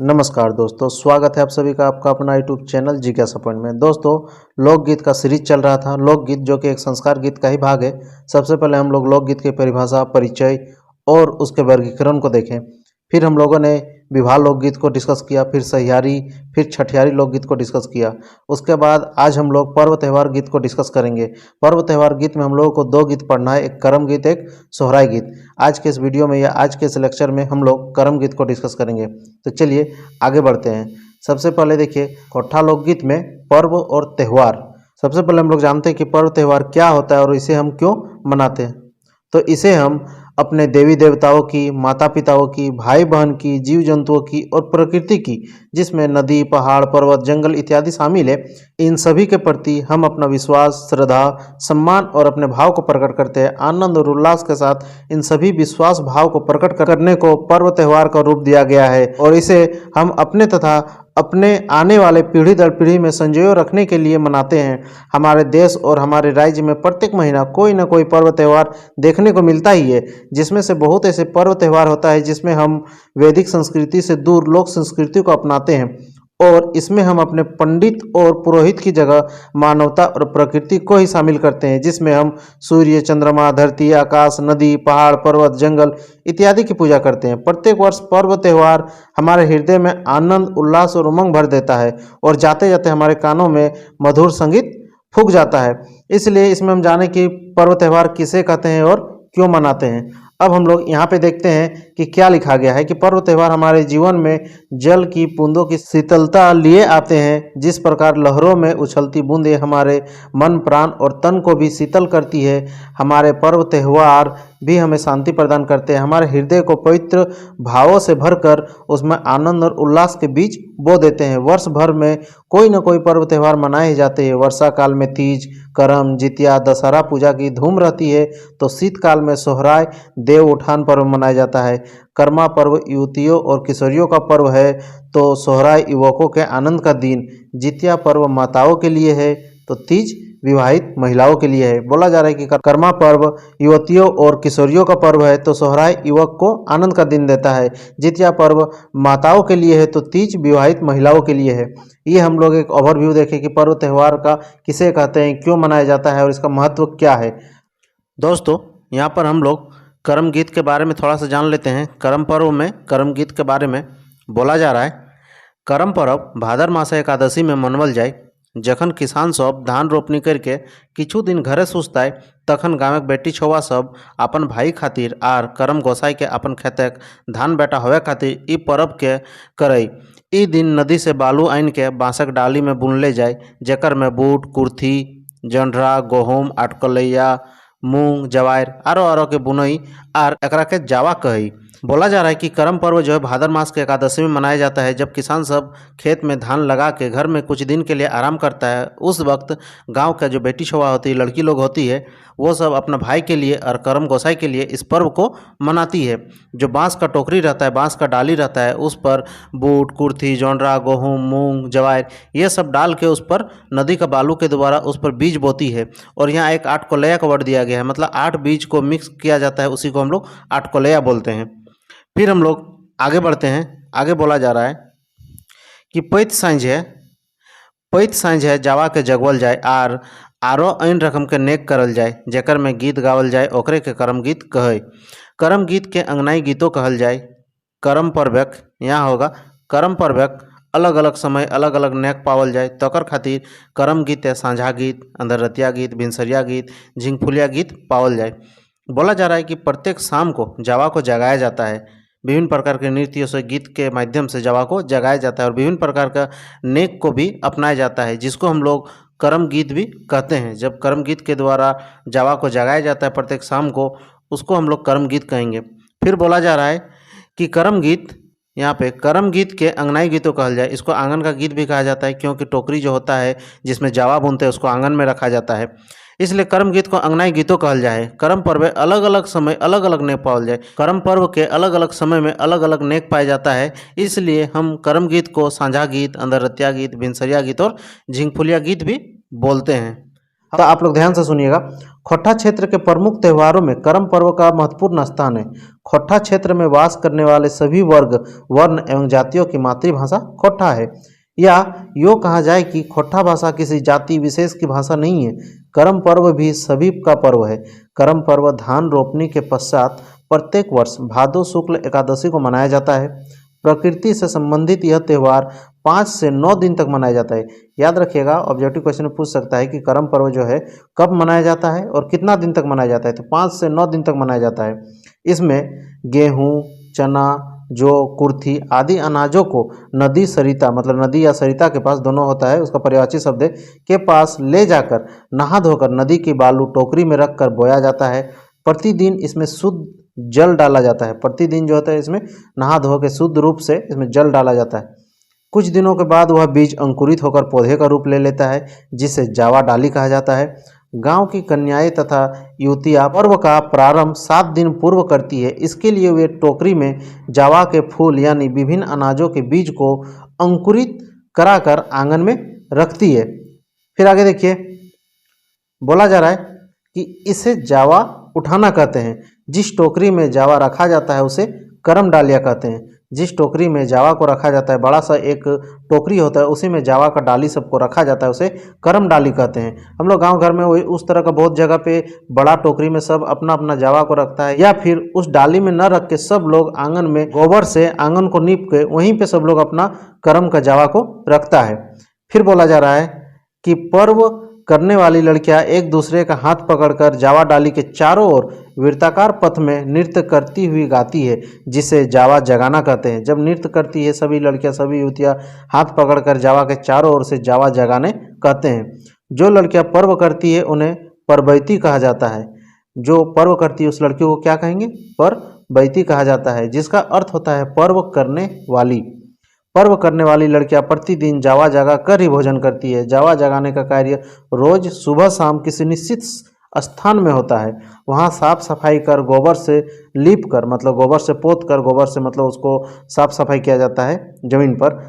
नमस्कार दोस्तों, स्वागत है आप सभी का आपका अपना यूट्यूब चैनल जिज्ञासा पॉइंट में। दोस्तों, लोकगीत का सीरीज चल रहा था। लोकगीत जो कि एक संस्कार गीत का ही भाग है। सबसे पहले हम लोग लोकगीत की परिभाषा, परिचय और उसके वर्गीकरण को देखें। फिर हम लोगों ने विवाह लोकगीत को डिस्कस किया, फिर सहियारी, फिर छठियारी लोकगीत को डिस्कस किया। उसके बाद आज हम लोग पर्व त्यौहार गीत को डिस्कस करेंगे। पर्व त्यौहार गीत में हम लोगों को दो गीत पढ़ना है, एक करम गीत, एक सोहराई गीत। आज के इस वीडियो में या आज के इस लेक्चर में हम लोग करम गीत को डिस्कस करेंगे। तो चलिए आगे बढ़ते हैं। सबसे पहले देखिए, कोठा लोकगीत में पर्व और त्यौहार। सबसे पहले हम लोग जानते हैं कि पर्व त्यौहार क्या होता है और इसे हम क्यों मनाते हैं। तो इसे हम अपने देवी देवताओं की, माता पिताओं की, भाई बहन की, जीव जंतुओं की और प्रकृति की, जिसमें नदी, पहाड़, पर्वत, जंगल इत्यादि शामिल है, इन सभी के प्रति हम अपना विश्वास, श्रद्धा, सम्मान और अपने भाव को प्रकट करते हैं। आनंद और उल्लास के साथ इन सभी विश्वास भाव को प्रकट करने को पर्व त्यौहार का रूप दिया गया है और इसे हम अपने तथा अपने आने वाले पीढ़ी दर पीढ़ी में संजोए रखने के लिए मनाते हैं। हमारे देश और हमारे राज्य में प्रत्येक महीना कोई ना कोई पर्व त्यौहार देखने को मिलता ही है, जिसमें से बहुत ऐसे पर्व त्यौहार होता है जिसमें हम वैदिक संस्कृति से दूर लोक संस्कृति को अपनाते हैं और इसमें हम अपने पंडित और पुरोहित की जगह मानवता और प्रकृति को ही शामिल करते हैं, जिसमें हम सूर्य, चंद्रमा, धरती, आकाश, नदी, पहाड़, पर्वत, जंगल इत्यादि की पूजा करते हैं। प्रत्येक वर्ष पर्व त्यौहार हमारे हृदय में आनंद, उल्लास और उमंग भर देता है और जाते जाते हमारे कानों में मधुर संगीत फूंक जाता है। इसलिए इसमें हम जाने कि पर्व त्यौहार किसे कहते हैं और क्यों मनाते हैं। अब हम लोग यहाँ पे देखते हैं कि क्या लिखा गया है कि पर्व त्यौहार हमारे जीवन में जल की बूंदों की शीतलता लिए आते हैं। जिस प्रकार लहरों में उछलती बूंदें हमारे मन, प्राण और तन को भी शीतल करती है, हमारे पर्व त्यौहार भी हमें शांति प्रदान करते हैं। हमारे हृदय को पवित्र भावों से भरकर उसमें आनंद और उल्लास के बीज बो देते हैं। वर्ष भर में कोई न कोई पर्व त्यौहार मनाए ही जाते हैं। वर्षा काल में तीज, करम, जितिया, दशहरा पूजा की धूम रहती है, तो शीतकाल में सोहराय, देव उठान पर्व मनाया जाता है। कर्मा पर्व युवतियों और किशोरियों का पर्व है, तो सोहराय युवकों के आनंद का दिन। जितिया पर्व माताओं के लिए है, तो तीज विवाहित महिलाओं के लिए है। बोला जा रहा है कि कर्मा पर्व युवतियों और किशोरियों का पर्व है, तो सोहराय युवक को आनंद का दिन देता है। जितिया पर्व माताओं के लिए है, तो तीज विवाहित महिलाओं के लिए है। ये हम लोग एक ओवरव्यू देखें कि पर्व त्यौहार का किसे कहते हैं, क्यों मनाया जाता है और इसका महत्व क्या है। दोस्तों, यहाँ पर हम लोग करम गीत के बारे में थोड़ा सा जान लेते हैं। करम पर्व में करम गीत के बारे में बोला जा रहा है। करम पर्व भादर मास एकादशी में मनावल जाए। जखन किसान सब धान रोपनी करके किछु दिन घरे सुस्ताय, तखन गामक बेटी छौआ सब अपन भाई खातिर आर करम गोसाई के अपन खेतक धान बेटा होवे खातिर ई पर्व के करई। ई दिन नदी से बालू आन के बांसक डाली में बुनले जाए, जेकर में बूट, कुर्थी, जंडरा, गहूम, आटकलैया, मूंग, जवार आरो के बुनई आर एकरा के जावा कही। बोला जा रहा है कि करम पर्व जो है भादर मास के एकादशी में मनाया जाता है, जब किसान सब खेत में धान लगा के घर में कुछ दिन के लिए आराम करता है। उस वक्त गांव का जो बेटी छुआ होती है, लड़की लोग होती है, वो सब अपना भाई के लिए और करम गोसाई के लिए इस पर्व को मनाती है। जो बांस का टोकरी रहता है, बांस का डाली रहता है, उस पर बूट, कुर्थी, जौनरा, गेहूँ, मूंग, जवार ये सब डाल के उस पर नदी का बालू के द्वारा उस पर बीज बोती है। और यहाँ एक आठकोलैया का वर्ड दिया गया है, मतलब 8 बीज को मिक्स किया जाता है, उसी को हम लोग आठकोलैया बोलते हैं। फिर हम लोग आगे बढ़ते हैं। आगे बोला जा रहा है कि पैत साँझ है जावा के जगवल जाए आरो अन्य रकम के नेक करल जाए, जेकर में गीत गावल जाए, ओकरे के करम गीत कहे। करम गीत के अंगनाई गीतों कहल जाए। करम पर्वक यहाँ होगा, करम पर्वक अलग अलग समय अलग अलग नेक पावल जाए, तकर खातिर करम गीत है साझा गीत, अंधरतिया गीत, भिनसरिया गीत, झिंगफुलिया गीत पावल जाए। बोला जा रहा है कि प्रत्येक शाम को जावा को जगाया जाता है। विभिन्न प्रकार के नृत्यों से, गीत के माध्यम से जावा को जगाया जाता है और विभिन्न प्रकार का नेक को भी अपनाया जाता है, जिसको हम लोग करम गीत भी कहते हैं। जब करम गीत के द्वारा जावा को जगाया जाता है प्रत्येक शाम को, उसको हम लोग करम गीत कहेंगे। फिर बोला जा रहा है कि करम गीत, यहाँ पे करम गीत के अंगनाई गीतों कहल जाए। इसको आंगन का गीत भी कहा जाता है, क्योंकि टोकरी जो होता है जिसमें जावा बुनते हैं उसको आंगन में रखा जाता है, इसलिए करम गीत को अंगनाई गीतों कहल जाए। करम पर्व अलग अलग समय अलग अलग नेक पावल जाए। करम पर्व के अलग अलग समय में अलग अलग नेक पाया जाता है, इसलिए हम करम गीत को साझा गीत, अंधरतिया गीत, भिनसरिया गीत और झिंगफुलिया गीत भी बोलते हैं। तो आप लोग ध्यान से सुनिएगा। खोट्टा क्षेत्र के प्रमुख त्योहारों में करम पर्व का महत्वपूर्ण स्थान है। खोट्टा क्षेत्र में वास करने वाले सभी वर्ग, वर्ण एवं जातियों की मातृभाषा खोट्टा है, या यो कहा जाए कि खोट्टा भाषा किसी जाति विशेष की भाषा नहीं है। करम पर्व भी सभी का पर्व है। करम पर्व धान रोपनी के पश्चात प्रत्येक वर्ष भादो शुक्ल एकादशी को मनाया जाता है। प्रकृति से संबंधित यह त्यौहार 5 से 9 दिन तक मनाया जाता है। याद रखिएगा, ऑब्जेक्टिव क्वेश्चन में पूछ सकता है कि करम पर्व जो है कब मनाया जाता है और कितना दिन तक मनाया जाता है, तो 5 से 9 दिन तक मनाया जाता है। इसमें गेहूँ, चना, जौ, कुर्थी आदि अनाजों को नदी सरिता, मतलब नदी या सरिता के पास दोनों होता है, उसका पर्यायवाची शब्द है, के पास ले जाकर नहा धोकर नदी की बालू टोकरी में रखकर बोया जाता है। प्रतिदिन इसमें शुद्ध जल डाला जाता है। प्रतिदिन जो होता है इसमें नहा धो के शुद्ध रूप से इसमें जल डाला जाता है। कुछ दिनों के बाद वह बीज अंकुरित होकर पौधे का रूप ले लेता है, जिसे जावा डाली कहा जाता है। गांव की कन्याएं तथा युवतियां पर्व का प्रारंभ 7 दिन पूर्व करती है। इसके लिए वे टोकरी में जावा के फूल यानी विभिन्न अनाजों के बीज को अंकुरित कराकर आंगन में रखती है। फिर आगे देखिए, बोला जा रहा है कि इसे जावा उठाना कहते हैं। जिस टोकरी में जावा रखा जाता है उसे करम डालिया कहते हैं। जिस टोकरी में जावा को रखा जाता है, बड़ा सा एक टोकरी होता है, उसी में जावा का डाली सबको रखा जाता है, उसे करम डाली कहते हैं। हम लोग गांव घर में वही उस तरह का बहुत जगह पे बड़ा टोकरी में सब अपना अपना जावा को रखता है, या फिर उस डाली में न रख के सब लोग आंगन में गोबर से आंगन को नीप के वहीं पे सब लोग अपना करम का जावा को रखता है। फिर बोला जा रहा है कि पर्व करने वाली लड़कियां एक दूसरे का हाथ पकड़कर जावा डाली के चारों ओर वृत्ताकार पथ में नृत्य करती हुई गाती है, जिसे जावा जगाना कहते हैं। जब नृत्य करती है सभी लड़कियां, सभी युवतियां हाथ पकड़कर जावा के चारों ओर से जावा जगाने कहते हैं। जो लड़कियां पर्व करती है उन्हें परबैती कहा जाता है। जो पर्व करती है उस लड़की को क्या कहेंगे? परबैती कहा जाता है, जिसका अर्थ होता है पर्व करने वाली। पर्व करने वाली लड़कियां प्रतिदिन जावा जगा कर ही भोजन करती है। जावा जगाने का कार्य रोज सुबह शाम किसी निश्चित स्थान में होता है। वहां साफ सफाई कर गोबर से लीप कर, मतलब गोबर से पोत कर, गोबर से मतलब उसको साफ सफाई किया जाता है जमीन पर।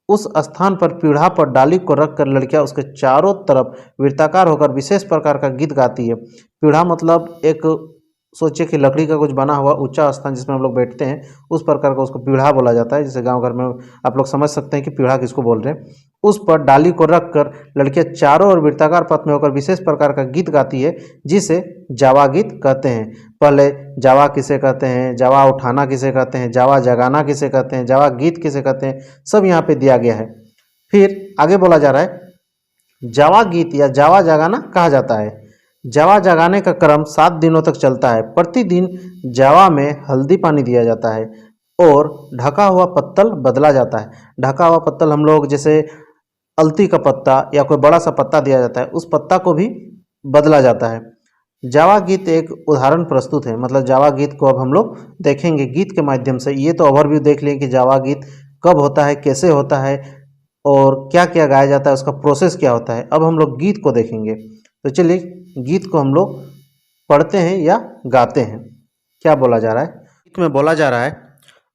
उस स्थान पर पीढ़ा पर डाली को रखकर लड़कियां उसके चारों तरफ वृत्ताकार होकर विशेष प्रकार का गीत गाती है। पीढ़ा मतलब एक, सोचिए कि लकड़ी का कुछ बना हुआ ऊंचा स्थान जिसमें हम लोग बैठते हैं, उस प्रकार का उसको पीढ़ा बोला जाता है। जैसे गांव घर में आप लोग समझ सकते हैं कि पीढ़ा किसको बोल रहे हैं। उस पर डाली को रखकर लड़कियां चारों ओर वृत्ताकार पथ में होकर विशेष प्रकार का गीत गाती है, जिसे जावा गीत कहते हैं। पहले जावा किसे कहते हैं, जावा उठाना किसे कहते हैं, जावा जगाना किसे कहते हैं, जावा गीत किसे कहते हैं, सब यहाँ पे दिया गया है। फिर आगे बोला जा रहा है, जावा गीत या जावा जगाना कहा जाता है। जावा जगाने का क्रम 7 दिनों तक चलता है। प्रतिदिन जावा में हल्दी पानी दिया जाता है और ढका हुआ पत्तल बदला जाता है। ढका हुआ पत्तल हम लोग जैसे अलती का पत्ता या कोई बड़ा सा पत्ता दिया जाता है, उस पत्ता को भी बदला जाता है। जावा गीत एक उदाहरण प्रस्तुत है, मतलब जावा गीत को अब हम लोग देखेंगे गीत के माध्यम से। ये तो ओवरव्यू देख लिए कि जावा गीत कब होता है, कैसे होता है और क्या क्या गाया जाता है, उसका प्रोसेस क्या होता है। अब हम लोग गीत को देखेंगे। तो चलिए गीत को हम लोग पढ़ते हैं या गाते हैं। क्या बोला जा रहा है? गीत में बोला जा रहा है,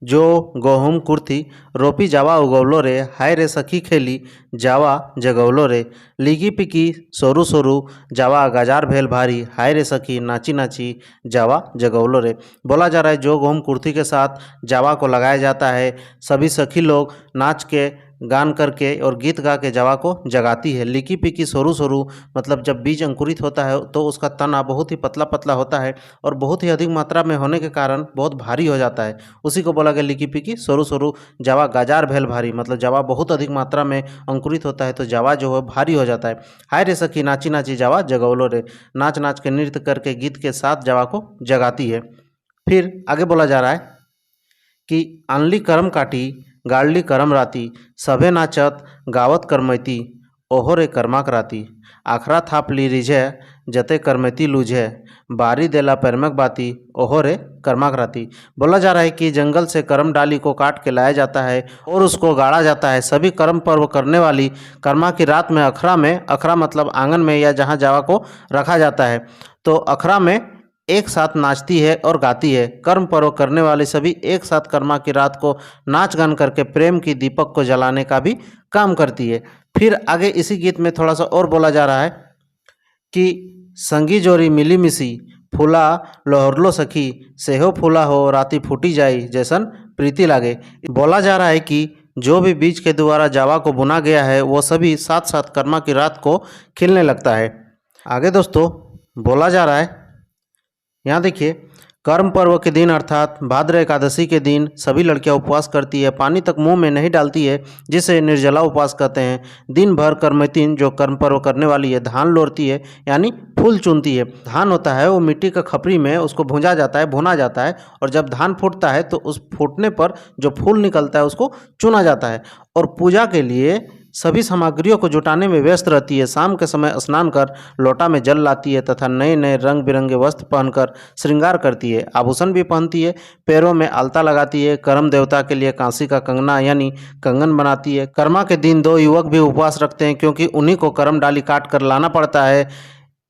जो गहुम कुर्थी रोपी जावा उगवलो रे, हाय रे सखी खेली जावा जगवलो रे, लिगी पिकी सोरू सोरू जावा गाजार भेल भारी, हाय रे सखी नाची नाची जावा जगवलो रे। बोला जा रहा है जो गहुम कुर्थी के साथ जावा को लगाया जाता है, सभी सखी लोग नाच के गान करके और गीत गा के जावा को जगाती है। लिकी पिकी सोरू सोरू मतलब जब बीज अंकुरित होता है तो उसका तना बहुत ही पतला पतला होता है और बहुत ही अधिक मात्रा में होने के कारण बहुत भारी हो जाता है, उसी को बोला गया लिकी पिकी सोरू सोरू जावा गाजार भेल भारी, मतलब जावा बहुत अधिक मात्रा में अंकुरित होता है तो जावा जो है भारी हो जाता है। हाय रे सखी नाची नाची जावा जगवलो रे, नाच नाच के नृत्य करके गीत के साथ जावा को जगाती है। फिर आगे बोला जा रहा है कि अनली करम काटी गाड़ली करम राती, सभे नाचत गावत करमैती, ओहोरे कर्मा कराती, आखरा थाप ली रिझे जते करमैती लूझे, बारी देला परमक बाती, ओहोरे कर्मा कराती। बोला जा रहा है कि जंगल से करम डाली को काट के लाया जाता है और उसको गाड़ा जाता है। सभी कर्म पर्व करने वाली कर्मा की रात में अखरा मतलब आंगन में या जहाँ जावा को रखा जाता है, तो अखरा में एक साथ नाचती है और गाती है। कर्म पर्व करने वाले सभी एक साथ कर्मा की रात को नाच गान करके प्रेम की दीपक को जलाने का भी काम करती है। फिर आगे इसी गीत में थोड़ा सा और बोला जा रहा है कि संगी जोरी मिली मिसी फूला लोहरलो सखी सेहो फूला हो राती फूटी जाई जैसन प्रीति लागे। बोला जा रहा है कि जो भी बीज के द्वारा जावा को बुना गया है वो सभी साथ साथ कर्मा की रात को खिलने लगता है। आगे दोस्तों बोला जा रहा है, यहाँ देखिए, कर्म पर्व के दिन अर्थात भाद्र एकादशी के दिन सभी लड़कियां उपवास करती है, पानी तक मुंह में नहीं डालती है, जिसे निर्जला उपवास कहते हैं। दिन भर कर्मतीन जो कर्म पर्व करने वाली है धान लोरती है, यानी फूल चुनती है। धान होता है वो मिट्टी का खपरी में उसको भुना जाता है और जब धान फूटता है तो उस फूटने पर जो फूल निकलता है उसको चुना जाता है और पूजा के लिए सभी सामग्रियों को जुटाने में व्यस्त रहती है। शाम के समय स्नान कर लोटा में जल लाती है तथा नए नए रंग बिरंगे वस्त्र पहनकर श्रृंगार करती है, आभूषण भी पहनती है, पैरों में आलता लगाती है, कर्म देवता के लिए कांसी का कंगना यानी कंगन बनाती है। कर्मा के दिन 2 युवक भी उपवास रखते हैं क्योंकि उन्हीं को कर्म डाली काट कर लाना पड़ता है।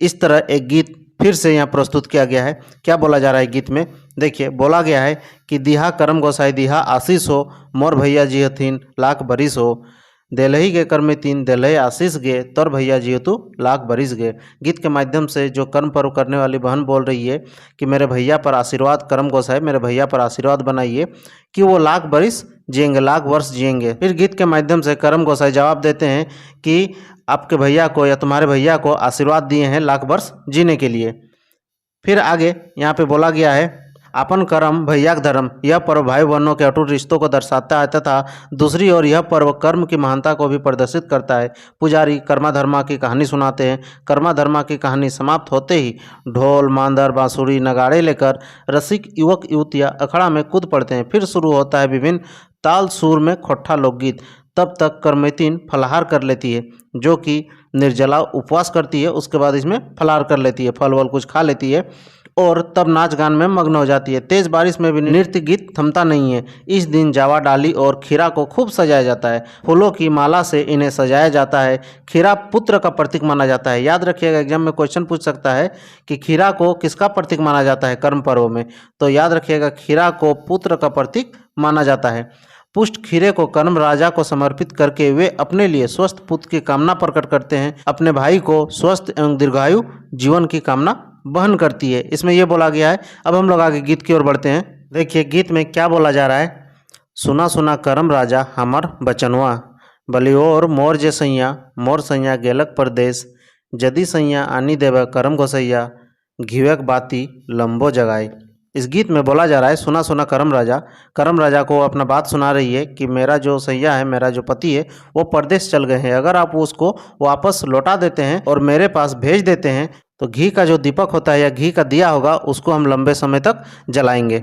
इस तरह एक गीत फिर से यहाँ प्रस्तुत किया गया है। क्या बोला जा रहा है गीत में, देखिए बोला गया है कि दिहा कर्म गोसाई दिहा आशीष हो, मोर भैया जी हथिन लाख बरिस हो, देलही के कर्म में 3 देलही आशीष गे, तोर भैया जी तू लाख बरिस गे। गीत के माध्यम से जो कर्म पर्व करने वाली बहन बोल रही है कि मेरे भैया पर आशीर्वाद, कर्म गोसाई मेरे भैया पर आशीर्वाद बनाइए कि वो लाख बरिस जिएंगे, लाख वर्ष जिएंगे। फिर गीत के माध्यम से कर्म गोसाई जवाब देते हैं कि आपके भैया को या तुम्हारे भैया को आशीर्वाद दिए हैं लाख वर्ष जीने के लिए। फिर आगे यहाँ पे बोला गया है, अपन कर्म भैया धर्म, यह पर्व भाई बहनों के अटूट रिश्तों को दर्शाता है तथा दूसरी ओर यह पर्व कर्म की महानता को भी प्रदर्शित करता है। पुजारी कर्मा धर्मा की कहानी सुनाते हैं। कर्मा धर्मा की कहानी समाप्त होते ही ढोल मांदर बांसुरी नगाड़े लेकर रसिक युवक युवतियाँ अखड़ा में कूद पड़ते हैं। फिर शुरू होता है विभिन्न ताल सुर में खोट्ठा लोकगीत। तब तक कर्मतीन फलाहार कर लेती है, जो कि निर्जला उपवास करती है, उसके बाद इसमें फलाहार कर लेती है, फल वल कुछ खा लेती है और तब नाच गान में मग्न हो जाती है। तेज बारिश में भी नृत्य गीत थमता नहीं है। इस दिन जावा डाली और खीरा को खूब सजाया जाता है। फूलों की माला से इन्हें सजाया जाता है। खीरा पुत्र का प्रतीक माना जाता है। याद रखिएगा, एग्जाम में क्वेश्चन पूछ सकता है कि खीरा को किसका प्रतीक माना जाता है कर्म पर्व में, तो याद रखिएगा खीरा को पुत्र का प्रतीक माना जाता है। पुष्ट खीरे को कर्म राजा को समर्पित करके वे अपने लिए स्वस्थ पुत्र की कामना प्रकट करते हैं। अपने भाई को स्वस्थ एवं दीर्घायु जीवन की कामना बहन करती है। इसमें यह बोला गया है। अब हम लोग आगे गीत की ओर बढ़ते हैं। देखिए गीत में क्या बोला जा रहा है, सुना सुना करम राजा हमर बचनवा, बलिओर मोर जे सैया, मोर सैया गेलक परदेश, जदि सैया आनी देव करम गोसैया, घिवक बाती लंबो जगाए। इस गीत में बोला जा रहा है, सुना सुना करम राजा को अपना बात सुना रही है कि मेरा जो सैया है, मेरा जो पति है वो परदेश चल गए हैं। अगर आप उसको वापस लौटा देते हैं और मेरे पास भेज देते हैं तो घी का जो दीपक होता है या घी का दिया होगा उसको हम लंबे समय तक जलाएंगे।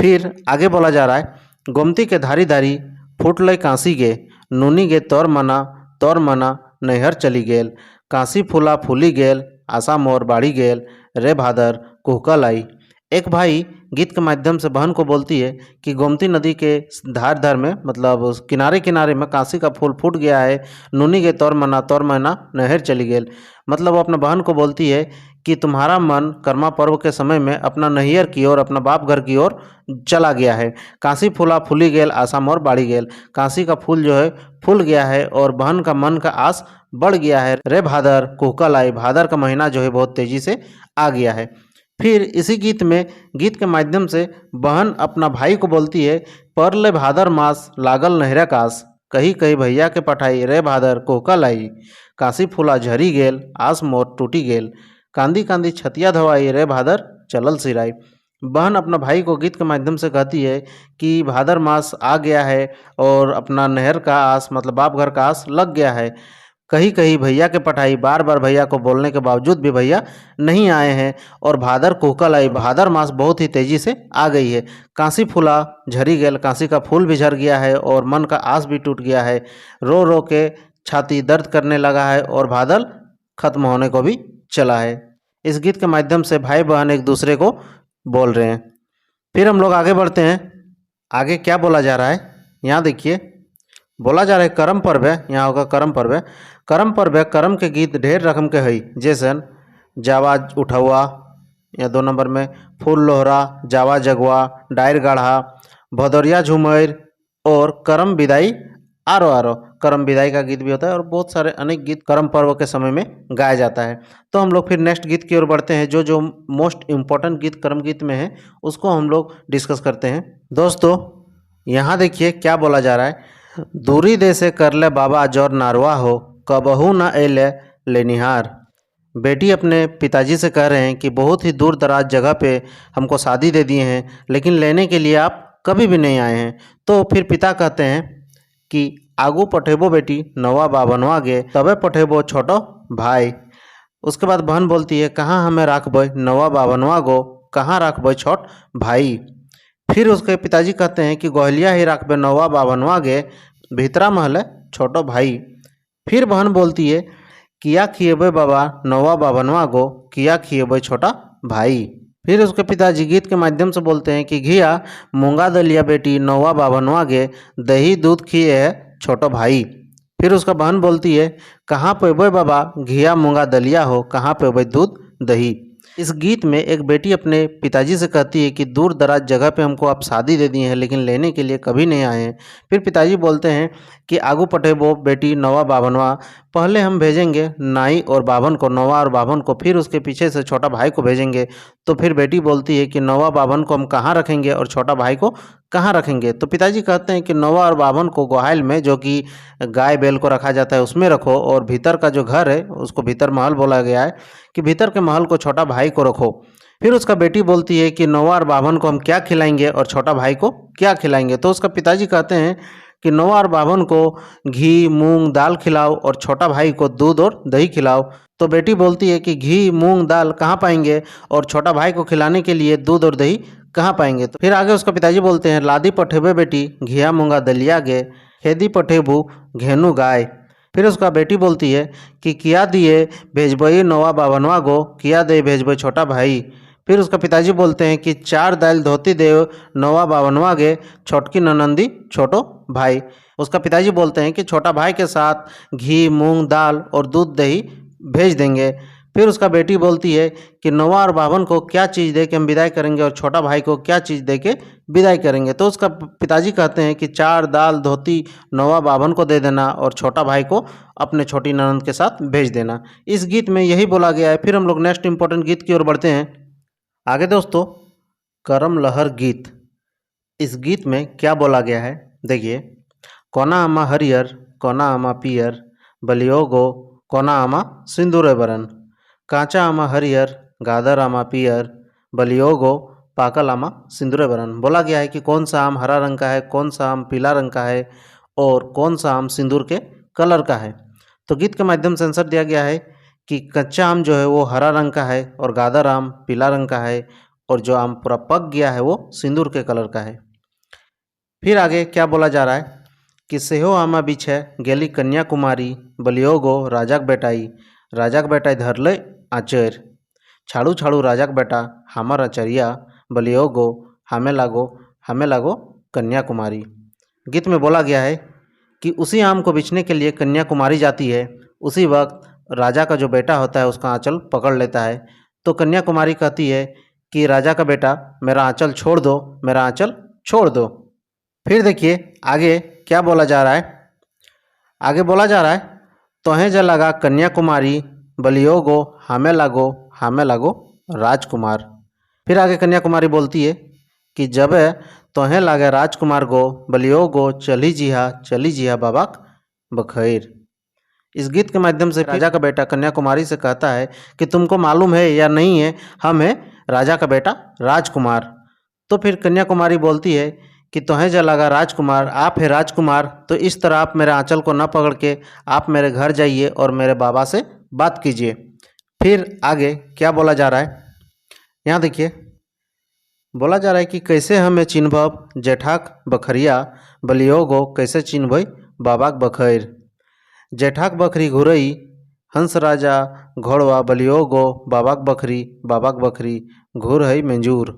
फिर आगे बोला जा रहा है, गोमती के धारी धारी फूट लय कांसी गे, नूनी गे तोर मना नैहर चली गेल, कांसी फूला फूली गेल, आशा मोर बाड़ी गेल, रे भादर कुहका लाई। एक भाई गीत के माध्यम से बहन को बोलती है कि गोमती नदी के धार में, मतलब उस किनारे किनारे में कांसी का फूल फूट गया है, नूनी के तौर मना नहर चली गेल। मतलब वो अपने बहन को बोलती है कि तुम्हारा मन कर्मा पर्व के समय में अपना नैहर की ओर, अपना बाप घर की ओर चला गया है। कांसी फूला फूली गेल, आशा मोर बाड़ी गेल। कांसी का फूल जो है फूल गया है और बहन का मन का आस बढ़ गया है। रे भादर कुहका लाई, भादर का महीना जो है बहुत तेजी से आ गया है। फिर इसी गीत के माध्यम से बहन अपना भाई को बोलती है, परले भादर मास लागल नहरा कास, कही कही भैया के पठाई, रे भादर कोका लाई, काशी फूला झरी गेल, आस मोर टूटी गेल, कांदी कांदी छतिया धवाई, रे भादर चलल सिराई। बहन अपना भाई को गीत के माध्यम से कहती है कि भादर मास आ गया है और अपना नहर का आस, मतलब बाप घर का आस लग गया है। कहीं कहीं भैया के पठाई, बार बार भैया को बोलने के बावजूद भी भैया नहीं आए हैं और भादर कोकल आई, भादर मास बहुत ही तेजी से आ गई है। कांसी फूला झरी गेल, कांसी का फूल भी झर गया है और मन का आस भी टूट गया है। रो रो के छाती दर्द करने लगा है और भादर खत्म होने को भी चला है। इस गीत के माध्यम से भाई बहन एक दूसरे को बोल रहे हैं। फिर हम लोग आगे बढ़ते हैं। आगे क्या बोला जा रहा है, यहाँ देखिए बोला जा रहा है कर्म पर्व है। यहाँ होगा कर्म पर्व है। कर्म पर्व है, कर्म के गीत ढेर रकम के हई, जैसे जावा उठौआ या 2 नंबर में फूल लोहरा, जावा जगवा, डायर गाढ़ा, भदौरिया झुमैर और करम विदाई आरो आरो करम विदाई का गीत भी होता है और बहुत सारे अनेक गीत करम पर्व के समय में गाया जाता है। तो हम लोग फिर नेक्स्ट गीत की ओर बढ़ते हैं। जो जो मोस्ट इम्पोर्टेंट गीत करम गीत में है उसको हम लोग डिस्कस करते हैं। दोस्तों यहाँ देखिए क्या बोला जा रहा है। दूरी देसे कर ले बाबा जोर नारवा हो, कबहू न एले लेनिहार। बेटी अपने पिताजी से कह रहे हैं कि बहुत ही दूर दराज जगह पे हमको शादी दे दिए हैं, लेकिन लेने के लिए आप कभी भी नहीं आए हैं। तो फिर पिता कहते हैं कि आगू पठेबो बेटी नवा बाबनवा गे, तबे पठेबो छोटो भाई। उसके बाद बहन बोलती है कहाँ हमें राखबे नवा बाबनवा गो, कहाँ राखबे छोट भाई। फिर उसके पिताजी कहते हैं कि गोहलिया ही राखबे नवा बाबनवा गे, भीतरा महल छोटो भाई। फिर बहन बोलती है किया खिएबे बाबा नवा बाबनवा गो, किया खिएबे छोटा भाई। फिर उसके पिताजी गीत के माध्यम से बोलते हैं कि घिया मूंगा दलिया बेटी नवा बाबनवा गे, दही दूध खिए है छोटो भाई। फिर उसका बहन बोलती है कहाँ पेबे बाबा घिया मूंगा दलिया हो, कहाँ पेबे दूध दही। इस गीत में एक बेटी अपने पिताजी से कहती है कि दूर दराज जगह पे हमको आप शादी दे दिए हैं, लेकिन लेने के लिए कभी नहीं आए हैं। फिर पिताजी बोलते हैं कि आगू पठेबो बेटी नवा बाबनवा, पहले हम भेजेंगे नाई और बाभन को, नवा और बाभन को, फिर उसके पीछे से छोटा भाई को भेजेंगे। तो फिर बेटी बोलती है कि नवा बाभन को हम कहाँ रखेंगे और छोटा भाई को कहाँ रखेंगे। तो पिताजी कहते हैं कि नवा और बाभन को गोहाइल में, जो कि गाय बैल को रखा जाता है, उसमें रखो, और भीतर का जो घर है उसको भीतर महल बोला गया है, कि भीतर के महल को छोटा भाई को रखो। फिर उसका बेटी बोलती है कि नवा और बाभन को हम क्या खिलाएंगे और छोटा भाई को क्या खिलाएंगे। तो उसका पिताजी कहते हैं कि नवा और बाभन को घी मूंग दाल खिलाओ और छोटा भाई को दूध और दही खिलाओ। तो बेटी बोलती है कि घी मूंग दाल कहाँ पाएंगे और छोटा भाई को खिलाने के लिए दूध और दही कहाँ पाएंगे। तो फिर आगे उसका पिताजी बोलते हैं लादी पठेबे बेटी घिया मूंगा दलिया गे, खेदी पठेबू घेनू गाय। फिर उसका बेटी बोलती है कि किया दिए भेजबई नवा बाबनवा गो, किया दे भेजबई छोटा भाई। फिर उसका पिताजी बोलते हैं कि चार दाल धोती देव नवा बाबनवा गे, छोटकी ननंदी छोटो भाई। उसका पिताजी बोलते हैं कि छोटा भाई के साथ घी मूंग दाल और दूध दही भेज देंगे। फिर उसका बेटी बोलती है कि नवा और बाभन को क्या चीज़ दे के हम विदाई करेंगे और छोटा भाई को क्या चीज़ दे के विदाई करेंगे। तो उसका पिताजी कहते हैं कि चार दाल धोती नवा बाभन को दे देना और छोटा भाई को अपने छोटी ननंद के साथ भेज देना। इस गीत में यही बोला गया है। फिर हम लोग नेक्स्ट इंपॉर्टेंट गीत की ओर बढ़ते हैं। आगे दोस्तों करम लहर गीत, इस गीत में क्या बोला गया है देखिए। कोना आमा हरियर कोना आमा पियर, बलियो गो कोना आमा सिंदूर बरन, कांचा आमा हरियर गादर आमा पियर, बलियो गो पाकल आमा सिंदूर बरन। बोला गया है कि कौन सा आम हरा रंग का है, कौन सा आम पीला रंग का है और कौन सा आम सिंदूर के कलर का है। तो गीत के माध्यम से आंसर दिया गया है कि कच्चा आम जो है वो हरा रंग का है और गादर आम पीला रंग का है और जो आम पूरा पक गया है वो सिंदूर के कलर का है। फिर आगे क्या बोला जा रहा है कि सेहो आमा बिछे गेली कन्याकुमारी, बलियो गो राजाक बेटाई, राजाक बेटाई धरले आचर, छाड़ू छाड़ू राजाक बेटा हामर आचरिया, बलियो गो हमें लागो कन्याकुमारी। गीत में बोला गया है कि उसी आम को बिछने के लिए कन्याकुमारी जाती है। उसी वक्त राजा का जो बेटा होता है उसका आंचल पकड़ लेता है। तो कन्याकुमारी कहती है कि राजा का बेटा मेरा आंचल छोड़ दो, मेरा आंचल छोड़ दो। फिर देखिए आगे क्या बोला जा रहा है। आगे बोला जा रहा है तोहें जा लगा कन्याकुमारी, बलियो गो हमें लागो राजकुमार। फिर आगे कन्याकुमारी बोलती है कि जब तोहें लागे राजकुमार गो, बलियो गो चली जिहा बाबाक बखैर। इस गीत के माध्यम से राजा का बेटा कन्याकुमारी से कहता है कि तुमको मालूम है या नहीं है, हम है राजा का बेटा राजकुमार। तो फिर कन्याकुमारी बोलती है कि तोहें जा लगा राजकुमार, आप है राजकुमार, तो इस तरह आप मेरे आंचल को न पकड़ के आप मेरे घर जाइए और मेरे बाबा से बात कीजिए। फिर आगे क्या बोला जा रहा है यहाँ देखिए। बोला जा रहा है कि कैसे हमें चिन्हब जेठाक बखरिया, बलियो गो कैसे चिन्हबई बाबाक बखैर। जेठाक बकरी घुरई हंस राजा घोड़वा, बलियो गो बाबाक बकरी घुर है मंजूर,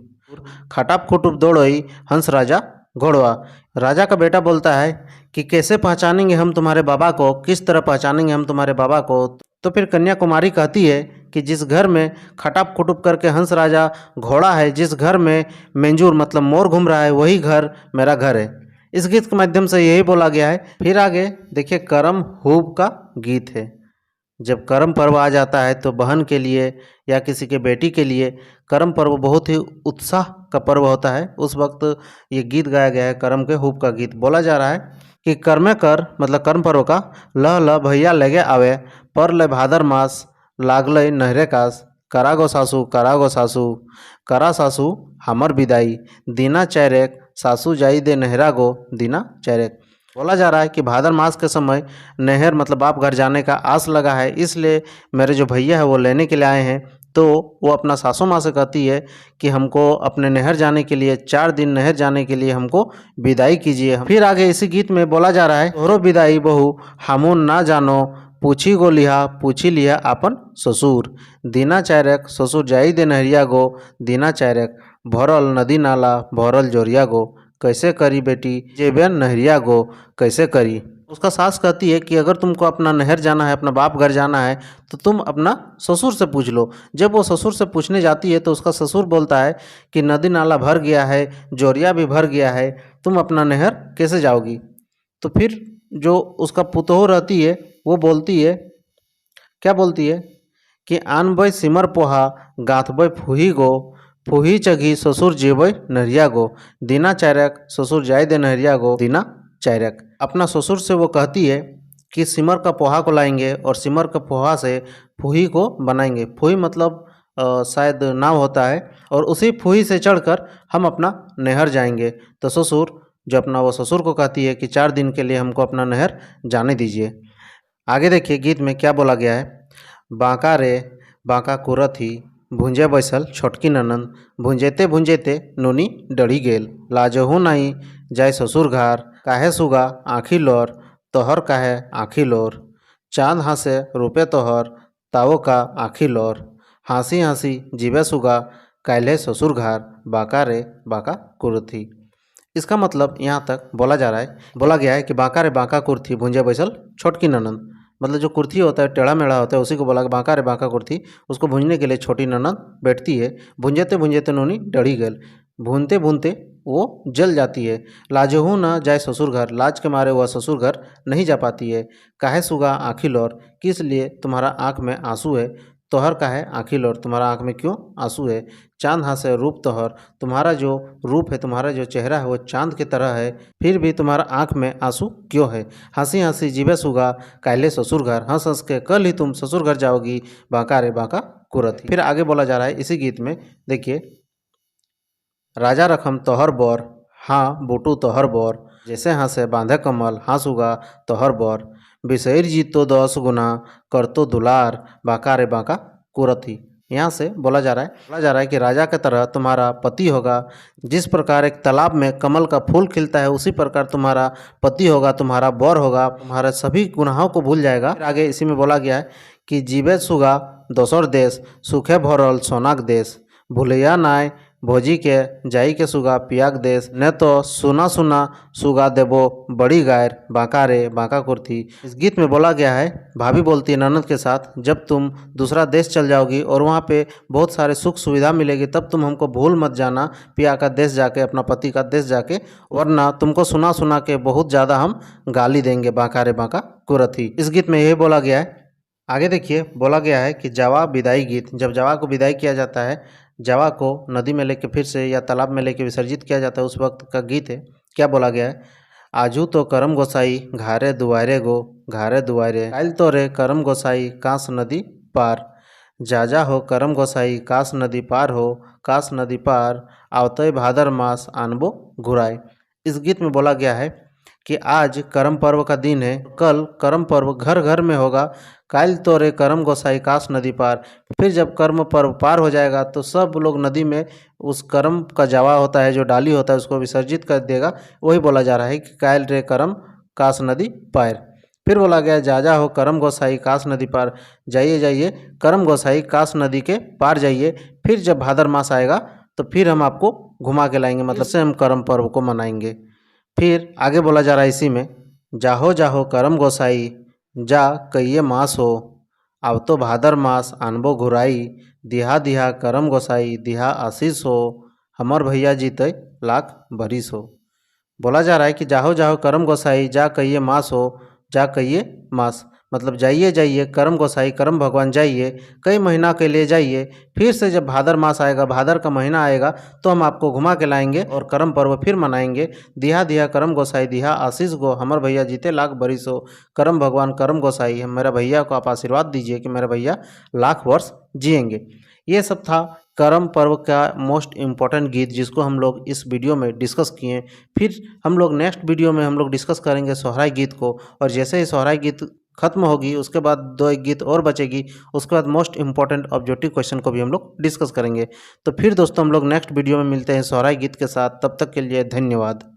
खटाप खुटुप दौड़ई हंस राजा घोड़वा। राजा का बेटा बोलता है कि कैसे पहचानेंगे हम तुम्हारे बाबा को, किस तरह पहचानेंगे हम तुम्हारे बाबा को। तो फिर कन्याकुमारी कहती है कि जिस घर में खटाप खुटुप करके हंस राजा घोड़ा है, जिस घर में मंजूर मतलब मोर घूम रहा है, वही घर मेरा घर है। इस गीत के माध्यम से यही बोला गया है। फिर आगे देखिए करम खूब का गीत है। जब करम पर्व आ जाता है तो बहन के लिए या किसी के बेटी के लिए करम पर्व बहुत ही उत्साह का पर्व होता है। उस वक्त ये गीत गाया गया है, करम के हुब का गीत। बोला जा रहा है कि कर्मे कर मतलब कर्म पर्व का लह लह भैया लगे आवे पर ले भादर मास लागल नहरे कास करा गो सासू करा सासू हमर विदाई दीना चैरेक सासू जाई दे नहरा गो दीना चैरेक। बोला जा रहा है कि भादर मास के समय नहर मतलब बाप घर जाने का आस लगा है, इसलिए मेरे जो भैया है वो लेने के लिए आए हैं। तो वो अपना सासू माँ से कहती है कि हमको अपने नहर जाने के लिए 4 दिन नहर जाने के लिए हमको विदाई कीजिए। फिर आगे इसी गीत में बोला जा रहा है तोहरो विदाई बहू हमू ना जानो पूछी लिया अपन ससुर दीना चायरक ससुर जाई दे नहरिया गो दीना चायरक भरल नदी नाला भरल जोरिया गो कैसे करी बेटी जेबे नहरिया गो कैसे करी। उसका सास कहती है कि अगर तुमको अपना नहर जाना है, अपना बाप घर जाना है तो तुम अपना ससुर से पूछ लो। जब वो ससुर से पूछने जाती है तो उसका ससुर बोलता है कि नदी नाला भर गया है, जोरिया भी भर गया है, तुम अपना नहर कैसे जाओगी। तो फिर जो उसका पुतोह रहती है वो बोलती है, क्या बोलती है कि आनबै सिमर पोहा गाथबै फूही गो फूही चघी ससुर जेबै नहरिया गो दीना चायरक ससुर जाय दे नहरिया गो दीना चायरक। अपना ससुर से वो कहती है कि सिमर का पोहा को लाएंगे और सिमर का पोहा से फूही को बनाएंगे। फूही मतलब शायद नाव होता है, और उसी फूही से चढ़कर हम अपना नहर जाएंगे। तो ससुर जो अपना वो ससुर को कहती है कि 4 दिन के लिए हमको अपना नहर जाने दीजिए। आगे देखिए गीत में क्या बोला गया है। बाँका रे बाँका कुरथी भुंजे बैसल छोटकी ननंद भुंजेते भुंजेते नूनी डढ़ी गेल लाजहू नहीं जाय ससुर घर काहे सुगा आँखी लोर तोहर काहे आँखी लोर चाँद हंसे रूपे तोहर तावो का आँखी लोर हंसी हंसी जीवे सुगा काल्हे ससुर घर बाँका रे बाँका कुरथी। इसका मतलब यहाँ तक बोला जा रहा है, बोला गया है कि बाँका रे बाँका कुर्थी भुंजे बैसल छोटकी ननंद, मतलब जो कुर्थी होता है टेढ़ा मेढ़ा होता है उसी को बोला कि बाँका रे बाँका कुर्थी। उसको भूंजने के लिए छोटी ननंद बैठती है। भुंजते भुंजते नूनी डढ़ी गल, भूनते भूनते वो जल जाती है। लाजहू न जाए ससुर घर, लाज के मारे वह ससुर घर नहीं जा पाती है। काहे सुगा आँखी लोर, किस लिए तुम्हारा आँख में आंसू है। तोहर काहे आँखी लोर, तुम्हारा आँख में क्यों आंसू है। चांद हंसे रूप तोहर, तुम्हारा जो रूप है तुम्हारा जो चेहरा है वो चांद की तरह है, फिर भी तुम्हारा आँख में आंसू क्यों है। हंसी हंसी जीवे सुगा काल्हे ससुर घर, हंस हंस के कल ही तुम ससुर घर जाओगी बाँका रे बाँका कुरथी। फिर आगे बोला जा रहा है इसी गीत में, देखिए राजा रखम तोहर बोर हाँ बूटू तोहर बोर जैसे हंसे बांधे कमल हाँ सुगा तोहर बोर बिसैर जी तो 10 गुना कर तो दुलार बाँका रे बाँका कुरथी। यहाँ से बोला जा रहा है कि राजा की तरह तुम्हारा पति होगा। जिस प्रकार एक तालाब में कमल का फूल खिलता है उसी प्रकार तुम्हारा पति होगा, तुम्हारा बर होगा, तुम्हारे सभी गुनाहों को भूल जाएगा। फिर आगे इसी में बोला गया है कि जीवे सुगा दोसर देश सूखे भरल सोनाक देश भूलैया नाय भोजी के जाई के सुगा पियाक देश न तो सुना सुना सुगा देबो बड़ी गायर बाँका रे बाँका कुर्थी। इस गीत में बोला गया है, भाभी बोलती है ननद के साथ, जब तुम दूसरा देश चल जाओगी और वहाँ पे बहुत सारे सुख सुविधा मिलेगी तब तुम हमको भूल मत जाना पिया का देश जाके, अपना पति का देश जाके, वरना तुमको सुना सुना के बहुत ज़्यादा हम गाली देंगे बाँका रे बाँका कुरथी। इस गीत में यही बोला गया है। आगे देखिए बोला गया है कि जवा विदाई गीत, जब जवा को विदाई किया जाता है, जवा को नदी में लेके फिर से या तालाब में लेके विसर्जित किया जाता है, उस वक्त का गीत है। क्या बोला गया है। आजू तो करम गोसाई घारे दुआरे गो घारे दुआरे काल तो रे करम गोसाई कांस नदी पार जा हो करम गोसाई कास नदी पार हो कास नदी पार आवतय भादर मास आनबो घुराए। इस गीत में बोला गया है कि आज करम पर्व का दिन है, कल करम पर्व घर घर में होगा। काल तोरे करम गोसाई कास नदी पार, फिर जब कर्म पर्व पार हो जाएगा तो सब लोग नदी में उस कर्म का जवा होता है, जो डाली होता है, उसको विसर्जित कर देगा। वही बोला जा रहा है कि काल रे करम कास नदी पार। फिर बोला गया जा हो करम गोसाई कास नदी पार, जाइए जाइए करम गोसाई कास नदी के पार जाइए। फिर जब भादर मास आएगा तो फिर हम आपको घुमा के लाएंगे, मतलब से हम करम पर्व को मनाएंगे। फिर आगे बोला जा रहा है इसी में, जाहो जाहो करम गोसाई जा कइये मास हो अब तो भादर मास आनबो घुराई दिहा दिहा करम गोसाई दिहा आशीष हो हमर भैया जीते लाख बरिस हो। बोला जा रहा है कि जाहो जाहो करम गोसाई जा कहिए मास हो, जा कहिए मास, मतलब जाइए जाइए करम गोसाई करम भगवान जाइए, कई महीना के लिए जाइए, फिर से जब भादर मास आएगा, भादर का महीना आएगा तो हम आपको घुमा के लाएंगे और करम पर्व फिर मनाएंगे। दिया दिया करम गोसाई दिया आशीष गो, हमर भैया जीते लाख बरिस हो, करम भगवान करम गोसाई। हम मेरा भैया को आप आशीर्वाद दीजिए कि मेरा भैया लाख वर्ष जिएंगे। ये सब था करम पर्व का मोस्ट इम्पॉर्टेंट गीत, जिसको हम लोग इस वीडियो में डिस्कस किए। फिर हम लोग नेक्स्ट वीडियो में हम लोग डिस्कस करेंगे सोहराई गीत को, और जैसे ही सोहराई गीत खत्म होगी उसके बाद दो एक गीत और बचेगी, उसके बाद मोस्ट इंपॉर्टेंट ऑब्जेक्टिव क्वेश्चन को भी हम लोग डिस्कस करेंगे। तो फिर दोस्तों हम लोग नेक्स्ट वीडियो में मिलते हैं सोहराई गीत के साथ, तब तक के लिए धन्यवाद।